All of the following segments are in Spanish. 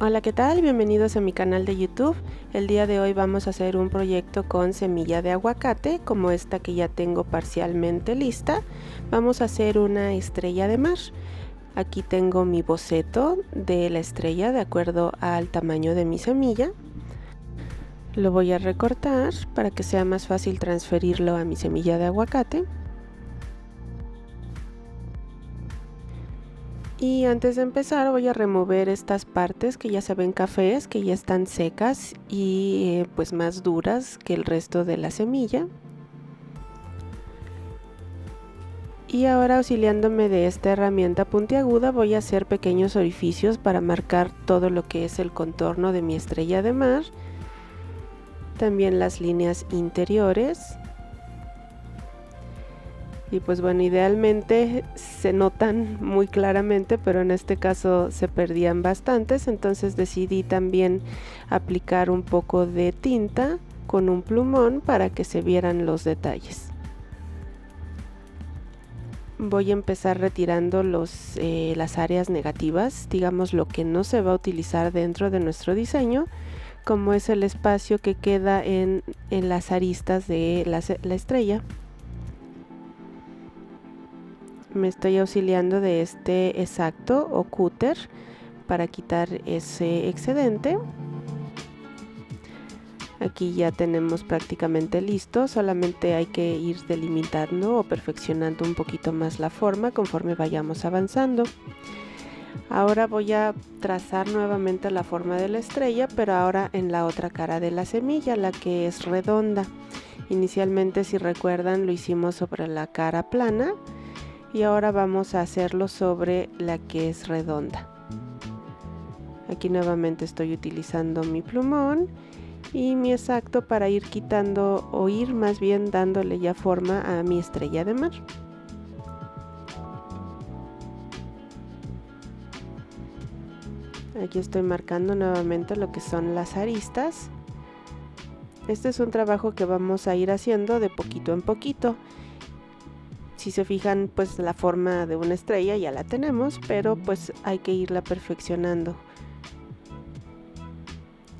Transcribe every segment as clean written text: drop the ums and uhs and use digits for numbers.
Hola, ¿qué tal? Bienvenidos a mi canal de YouTube. El día de hoy vamos a hacer un proyecto con semilla de aguacate, como esta que ya tengo parcialmente lista. Vamos a hacer una estrella de mar. Aquí tengo mi boceto de la estrella de acuerdo al tamaño de mi semilla. Lo voy a recortar para que sea más fácil transferirlo a mi semilla de aguacate. Y antes de empezar voy a remover estas partes que ya se ven cafés, que ya están secas y pues más duras que el resto de la semilla. Y ahora, auxiliándome de esta herramienta puntiaguda, voy a hacer pequeños orificios para marcar todo lo que es el contorno de mi estrella de mar. También las líneas interiores. Y pues bueno, idealmente se notan muy claramente, pero en este caso se perdían bastantes, entonces decidí también aplicar un poco de tinta con un plumón para que se vieran los detalles. Voy a empezar retirando las áreas negativas, digamos lo que no se va a utilizar dentro de nuestro diseño, como es el espacio que queda en las aristas de la estrella. Me estoy auxiliando de este exacto o cúter para quitar ese excedente. Aquí ya tenemos prácticamente listo, solamente hay que ir delimitando o perfeccionando un poquito más la forma conforme vayamos avanzando. Ahora voy a trazar nuevamente la forma de la estrella, pero ahora en la otra cara de la semilla, la que es redonda. Inicialmente, si recuerdan, lo hicimos sobre la cara plana. Y ahora vamos a hacerlo sobre la que es redonda. Aquí nuevamente estoy utilizando mi plumón y mi exacto para ir quitando o ir más bien dándole ya forma a mi estrella de mar. Aquí estoy marcando nuevamente lo que son las aristas. Este es un trabajo que vamos a ir haciendo de poquito en poquito. Si se fijan, pues la forma de una estrella ya la tenemos, pero pues hay que irla perfeccionando.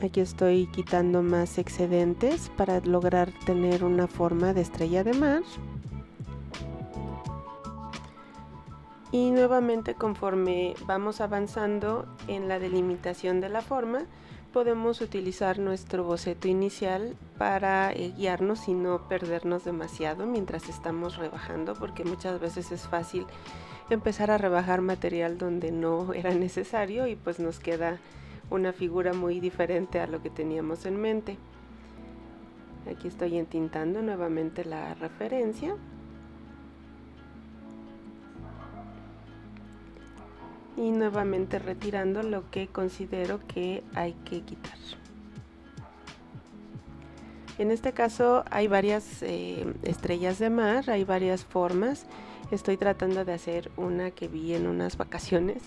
Aquí estoy quitando más excedentes para lograr tener una forma de estrella de mar. Y nuevamente, conforme vamos avanzando en la delimitación de la forma, podemos utilizar nuestro boceto inicial para guiarnos y no perdernos demasiado mientras estamos rebajando, porque muchas veces es fácil empezar a rebajar material donde no era necesario y pues nos queda una figura muy diferente a lo que teníamos en mente. Aquí estoy entintando nuevamente la referencia. Y nuevamente retirando lo que considero que hay que quitar. En este caso hay varias estrellas de mar, hay varias formas. Estoy tratando de hacer una que vi en unas vacaciones,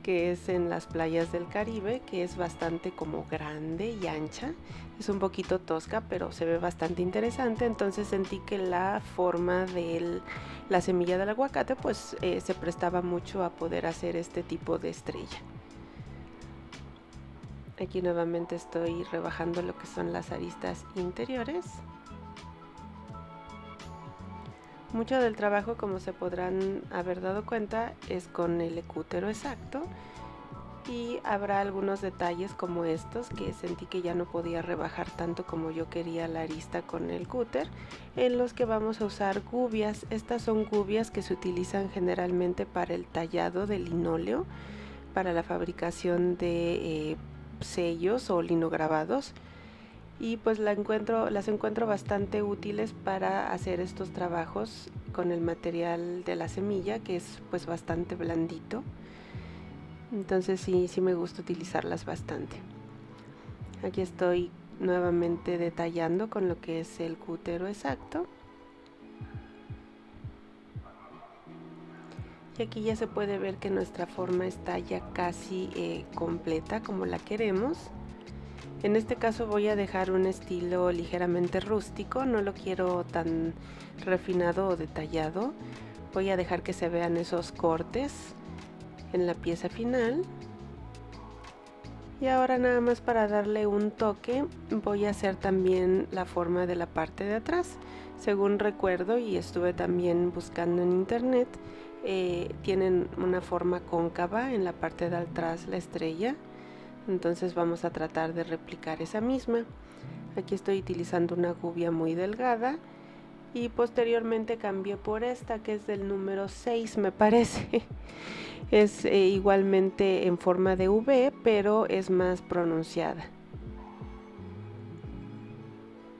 que es en las playas del Caribe, que es bastante como grande y ancha. Es un poquito tosca, pero se ve bastante interesante. Entonces sentí que la forma de la semilla del aguacate pues se prestaba mucho a poder hacer este tipo de estrella. Aquí nuevamente estoy rebajando lo que son las aristas interiores. Mucho del trabajo, como se podrán haber dado cuenta, es con el cútero exacto, y habrá algunos detalles como estos que sentí que ya no podía rebajar tanto como yo quería la arista con el cúter, en los que vamos a usar gubias. Estas son gubias que se utilizan generalmente para el tallado de linóleo, para la fabricación de sellos o linograbados, y pues las encuentro bastante útiles para hacer estos trabajos con el material de la semilla, que es pues bastante blandito. Entonces sí me gusta utilizarlas bastante. Aquí estoy nuevamente detallando con lo que es el cútero exacto. Y aquí ya se puede ver que nuestra forma está ya casi completa como la queremos. En este caso voy a dejar un estilo ligeramente rústico, no lo quiero tan refinado o detallado. Voy a dejar que se vean esos cortes en la pieza final. Y ahora nada más para darle un toque voy a hacer también la forma de la parte de atrás. Según recuerdo y estuve también buscando en internet, tienen una forma cóncava en la parte de atrás la estrella. Entonces vamos a tratar de replicar esa misma. Aquí estoy utilizando una gubia muy delgada y posteriormente cambié por esta que es del número 6 me parece. Es igualmente en forma de V, pero es más pronunciada.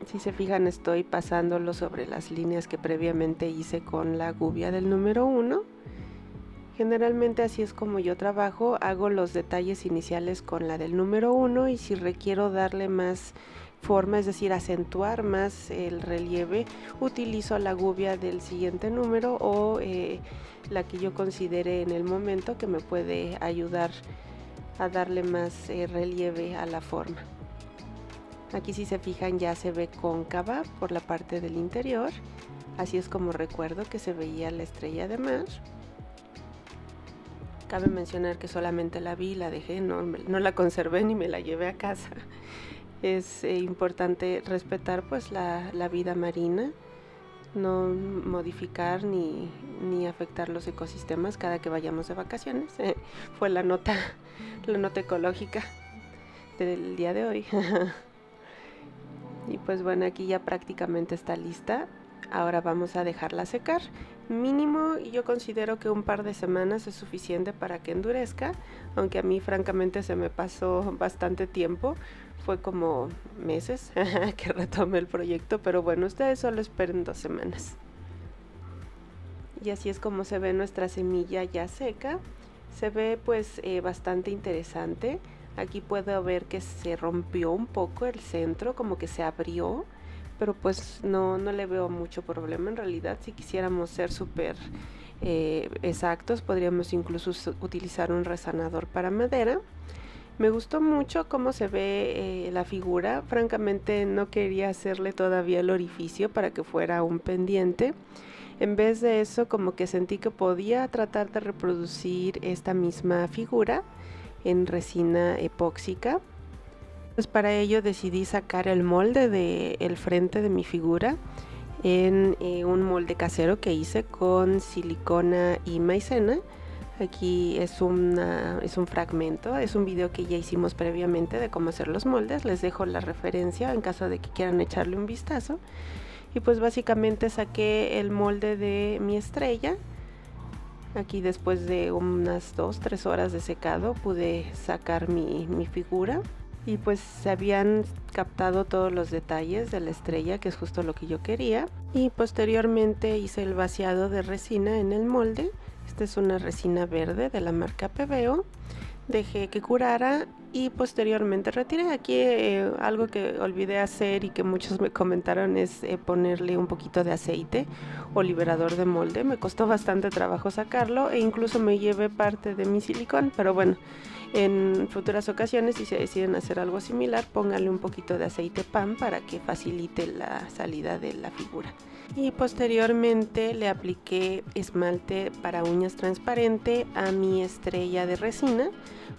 Si se fijan, estoy pasándolo sobre las líneas que previamente hice con la gubia del número 1. Generalmente así es como yo trabajo, hago los detalles iniciales con la del número 1 y si requiero darle más forma, es decir, acentuar más el relieve, utilizo la gubia del siguiente número o la que yo considere en el momento que me puede ayudar a darle más relieve a la forma. Aquí si se fijan ya se ve cóncava por la parte del interior, así es como recuerdo que se veía la estrella de mar. Cabe mencionar que solamente la vi y la dejé, no la conservé ni me la llevé a casa. Es importante respetar pues la vida marina, no modificar ni afectar los ecosistemas cada que vayamos de vacaciones. Fue la nota ecológica del día de hoy. Y pues bueno, aquí ya prácticamente está lista. Ahora vamos a dejarla secar. Mínimo, yo considero que un par de semanas es suficiente para que endurezca, aunque a mí francamente se me pasó bastante tiempo. Fue como meses que retomé el proyecto, pero bueno, ustedes solo esperen 2 semanas. Y así es como se ve nuestra semilla ya seca. Se ve pues bastante interesante. Aquí puedo ver que se rompió un poco el centro, como que se abrió, pero pues no le veo mucho problema en realidad. Si quisiéramos ser súper exactos, podríamos incluso utilizar un resanador para madera. Me gustó mucho cómo se ve la figura. Francamente no quería hacerle todavía el orificio para que fuera un pendiente. En vez de eso, como que sentí que podía tratar de reproducir esta misma figura en resina epóxica. Pues para ello decidí sacar el molde del frente de mi figura en un molde casero que hice con silicona y maicena. Aquí es un fragmento, es un video que ya hicimos previamente de cómo hacer los moldes. Les dejo la referencia en caso de que quieran echarle un vistazo. Y pues básicamente saqué el molde de mi estrella. Aquí después de unas 2-3 horas de secado pude sacar mi figura. Y pues se habían captado todos los detalles de la estrella, que es justo lo que yo quería. Y posteriormente hice el vaciado de resina en el molde. Esta es una resina verde de la marca PBO. Dejé que curara y posteriormente retiré. Aquí algo que olvidé hacer y que muchos me comentaron es ponerle un poquito de aceite o liberador de molde. Me costó bastante trabajo sacarlo e incluso me llevé parte de mi silicón, pero bueno, en futuras ocasiones si se deciden hacer algo similar, pónganle un poquito de aceite pan para que facilite la salida de la figura. Y posteriormente le apliqué esmalte para uñas transparente a mi estrella de resina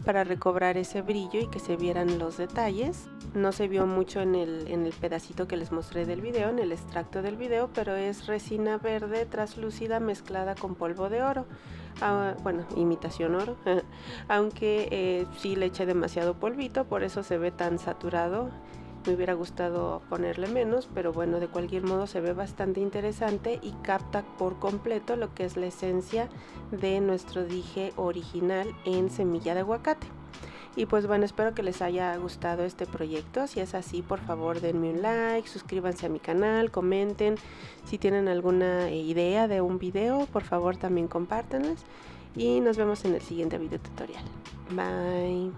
para recobrar ese brillo y que se vieran los detalles. No se vio mucho en el pedacito que les mostré del video, en el extracto del video, pero es resina verde translúcida mezclada con polvo de oro. Bueno, imitación oro, aunque sí le eché demasiado polvito, por eso se ve tan saturado. Me hubiera gustado ponerle menos, pero bueno, de cualquier modo se ve bastante interesante y capta por completo lo que es la esencia de nuestro dije original en semilla de aguacate. Y pues bueno, espero que les haya gustado este proyecto. Si es así, por favor denme un like, suscríbanse a mi canal, comenten. Si tienen alguna idea de un video, por favor también compártanlas. Y nos vemos en el siguiente video tutorial. Bye.